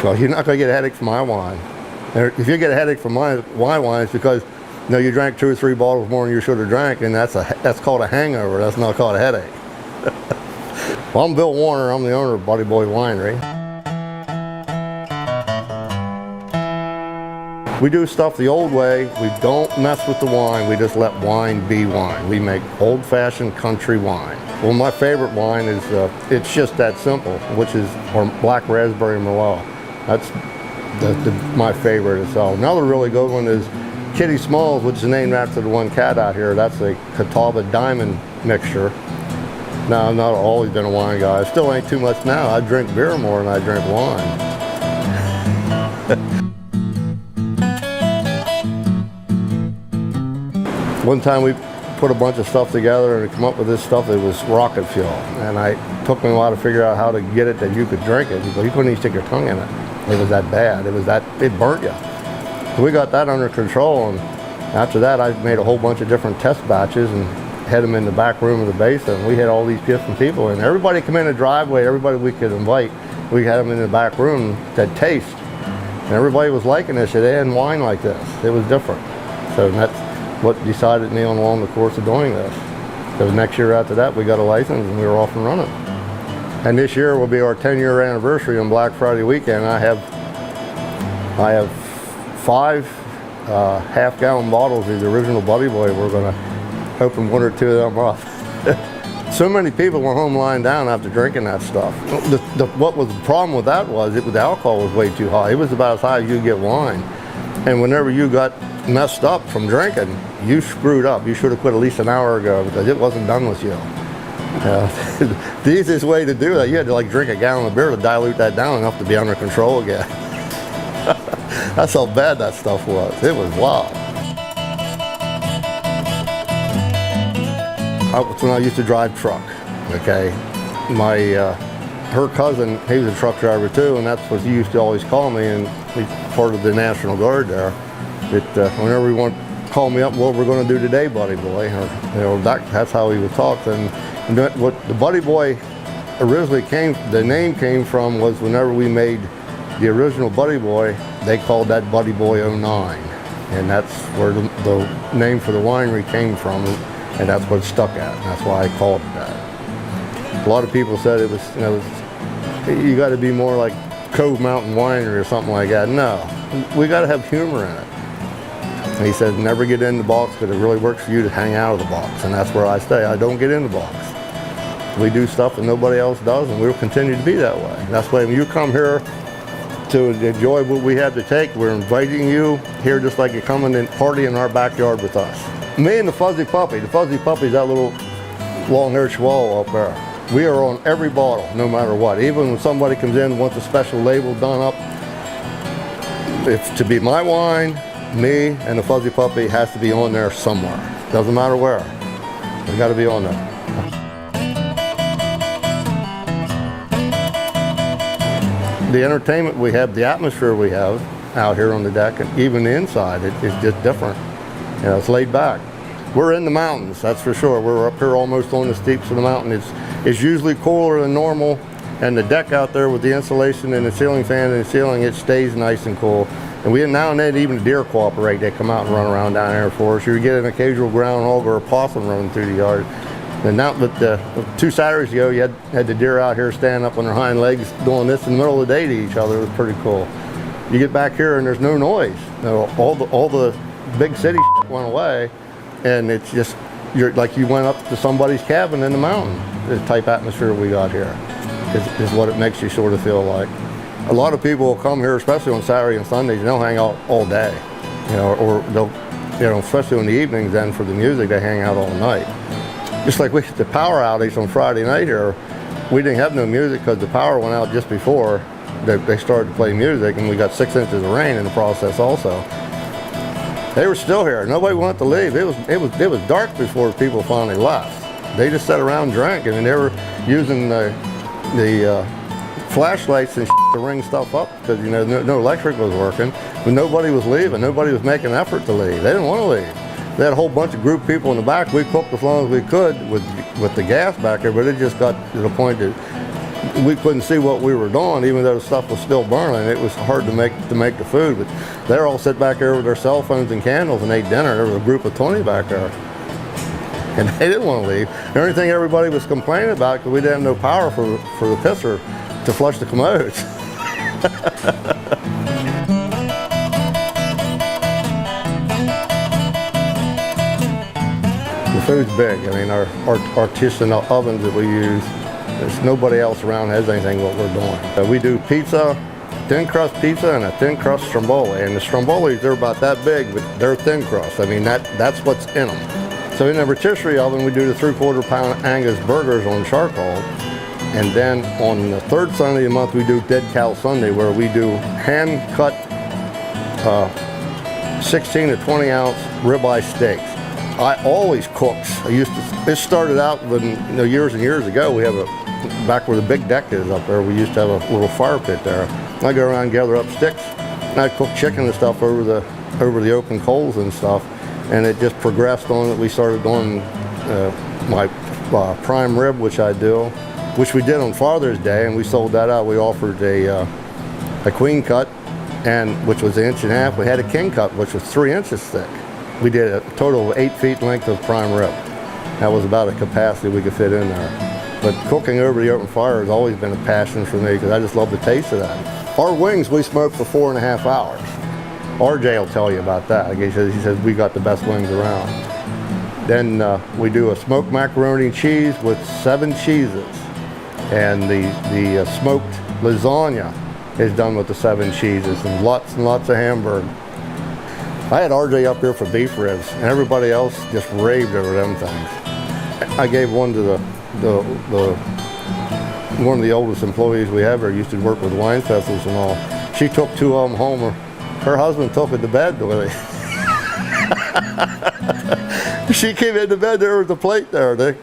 Well, you're not going to get a headache from my wine. And if you get a headache from my wine, it's because you drank 2 or 3 bottles more than you should have drank, and that's called a hangover. That's not called a headache. Well, I'm Bill Warner. I'm the owner of Buddy Boy Winery. We do stuff the old way. We don't mess with the wine. We just let wine be wine. We make old-fashioned country wine. Well, my favorite wine is, it's just that simple, which is our black raspberry Merlot. That's my favorite itself. Another really good one is Kitty Smalls, which is named after the one cat out here. That's a Catawba Diamond mixture. Now, I've not always been a wine guy. I still ain't too much now. I drink beer more than I drink wine. One time we put a bunch of stuff together and come up with this stuff that was rocket fuel. And it took me a while to figure out how to get it that you could drink it. You couldn't even stick your tongue in it. It was that bad. It burnt you. So we got that under control, and after that I made a whole bunch of different test batches and had them in the back room of the basement. We had all these different people, and everybody come in the driveway, everybody we could invite, we had them in the back room that taste. And everybody was liking this. They hadn't wine like this. It was different. So that's what decided me on along the course of doing this. So next year after that, we got a license and we were off and running. And this year will be our 10-year anniversary on Black Friday weekend. I have 5 half-gallon bottles of the original Buddy Boy. We're going to open 1 or 2 of them up. So many people were home lying down after drinking that stuff. What was the problem with that was the alcohol was way too high. It was about as high as you get wine. And whenever you got messed up from drinking, you screwed up. You should have quit at least an hour ago because it wasn't done with you. The easiest way to do that, you had to drink a gallon of beer to dilute that down enough to be under control again. That's how bad that stuff was. It was wild. When I used to drive truck, okay? Her cousin, he was a truck driver too, and that's what he used to always call me, and he's part of the National Guard there. Whenever he wanted to call me up, what we're going to do today, Buddy Boy, or, that's how he would talk. And what the Buddy Boy originally the name came from was whenever we made the original Buddy Boy, they called that Buddy Boy 09. And that's where the name for the winery came from, and that's what it stuck at. And that's why I called it that. A lot of people said it was, you got to be more like Cove Mountain Winery or something like that. No, we got to have humor in it. And he said, never get in the box because it really works for you to hang out of the box. And that's where I stay. I don't get in the box. We do stuff that nobody else does, and we'll continue to be that way. That's why when you come here to enjoy what we have to take, we're inviting you here just like you're coming and party in our backyard with us. Me and the Fuzzy Puppy. The Fuzzy Puppy is that little long-haired chihuahua up there. We are on every bottle, no matter what. Even when somebody comes in and wants a special label done up, if to be my wine, me and the Fuzzy Puppy has to be on there somewhere. Doesn't matter where. We got to be on there. The entertainment we have, the atmosphere we have out here on the deck, and even the inside, it's just different. It's laid back. We're in the mountains, that's for sure. We're up here almost on the steeps of the mountain. It's usually cooler than normal, and the deck out there with the insulation and the ceiling fan and the ceiling, it stays nice and cool. And now and then even the deer cooperate. They come out and run around down there for us. You get an occasional groundhog or a possum running through the yard. And now, but 2 Saturdays ago, you had the deer out here standing up on their hind legs doing this in the middle of the day to each other. It was pretty cool. You get back here and there's no noise. All the big city went away, and it's just you're like you went up to somebody's cabin in the mountain. The type atmosphere we got here is what it makes you sort of feel like. A lot of people will come here, especially on Saturday and Sundays, and they'll hang out all day, or they'll, especially in the evenings. Then for the music, they hang out all night. Just like the power outage on Friday night here, we didn't have no music because the power went out just before they started to play music, and we got 6 inches of rain in the process also. They were still here. Nobody wanted to leave. It was dark before people finally left. They just sat around and drank, and they were using the flashlights and to ring stuff up because no electric was working, but nobody was leaving. Nobody was making an effort to leave. They didn't want to leave. They had a whole bunch of group people in the back. We cooked as long as we could with the gas back there, but it just got to the point that we couldn't see what we were doing, even though the stuff was still burning. It was hard to make the food. But they all sit back there with their cell phones and candles and ate dinner. There was a group of 20 back there, and they didn't want to leave. The only thing everybody was complaining about, because we didn't have no power for the pisser to flush the commodes. The food's big. I mean, our artisanal ovens that we use, there's nobody else around has anything what we're doing. We do pizza, thin crust pizza, and a thin crust stromboli. And the strombolis, they're about that big, but they're thin crust. I mean, that's what's in them. So in the rotisserie oven, we do the 3/4 pound Angus burgers on charcoal. And then on the third Sunday of the month, we do Dead Cow Sunday, where we do hand-cut 16 to 20 ounce ribeye steaks. I always cooked. It started out when, years and years ago, we have back where the big deck is up there, we used to have a little fire pit there. I go around and gather up sticks, and I cook chicken and stuff over the open coals and stuff. And it just progressed on that we started doing my prime rib, which I do, which we did on Father's Day, and we sold that out. We offered a queen cut, which was 1.5 inches. We had a king cut, which was 3 inches thick. We did a total of 8 feet length of prime rib. That was about a capacity we could fit in there. But cooking over the open fire has always been a passion for me, because I just love the taste of that. Our wings we smoke for 4.5 hours. RJ will tell you about that. He says we got the best wings around. Then we do a smoked macaroni and cheese with 7 cheeses. And the smoked lasagna is done with the 7 cheeses, and lots of hamburger. I had RJ up here for beef ribs, and everybody else just raved over them things. I gave one to one of the oldest employees we have here, used to work with wine festivals and all. She took 2 of them home. Her husband took it to bed with her. She came into bed, there was a plate there.